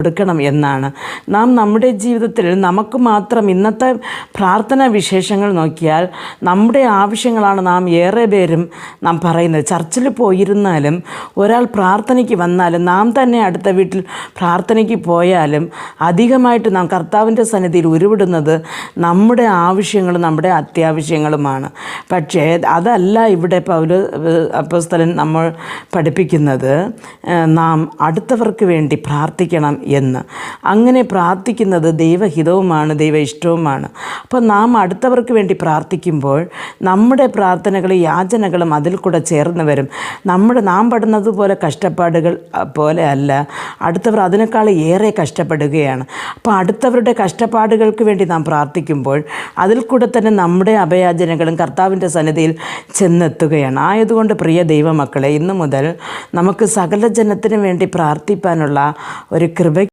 കൊടുക്കണം എന്നാണ്. നാം നമ്മുടെ ജീവിതത്തിൽ നമുക്ക് മാത്രം ഇന്നത്തെ പ്രാർത്ഥനാ വിശേഷങ്ങൾ നോക്കിയാൽ നമ്മുടെ ആവശ്യങ്ങളാണ് നാം ഏറെ പേരും നാം പറയുന്നത്. ചർച്ചിൽ പോയിരുന്നാലും ഒരാൾ പ്രാർത്ഥനയ്ക്ക് വന്നാലും നാം തന്നെ അടുത്ത വീട്ടിൽ പ്രാർത്ഥനയ്ക്ക് പോയാലും അധികമായിട്ട് നാം കർത്താവിൻ്റെ സന്നിധിയിൽ ഉരുവിടുന്നത് നമ്മുടെ ആവശ്യങ്ങളും നമ്മുടെ അത്യാവശ്യങ്ങളുമാണ്. പക്ഷേ അതല്ല ഇവിടെ അപ്പോസ്തലൻ നമ്മൾ പഠിപ്പിക്കുന്നത്. നാം അടുത്തവർക്ക് വേണ്ടി പ്രാർത്ഥിക്കണം എന്ന്. അങ്ങനെ പ്രാർത്ഥിക്കുന്നത് ദൈവഹിതവുമാണ്, ദൈവ ഇഷ്ടവുമാണ്. അപ്പോൾ നാം അടുത്തവർക്ക് വേണ്ടി പ്രാർത്ഥിക്കുമ്പോൾ നമ്മുടെ പ്രാർത്ഥനകളും യാചനകളും അതിൽ കൂടെ ചേർന്ന് വരും. നാം പെടുന്നത് പോലെ കഷ്ടപ്പാടുകൾ പോലെ അല്ല, അടുത്തവർ അതിനേക്കാൾ ഏറെ കഷ്ടപ്പെടുകയാണ്. അപ്പോൾ അടുത്തവരുടെ കഷ്ടപ്പാടുകൾക്ക് വേണ്ടി നാം പ്രാർത്ഥിക്കുമ്പോൾ അതിൽ കൂടെ തന്നെ നമ്മുടെ അഭയാചനകളും കർത്താവിൻ്റെ സന്നിധിയിൽ ചെന്നെത്തുകയാണ്. ആയതുകൊണ്ട് പ്രിയ ദൈവമക്കളെ, ഇന്നു മുതൽ നമുക്ക് സകല ജനത്തിനു വേണ്ടി പ്രാർത്ഥിപ്പാനുള്ള ഒരു കൃപ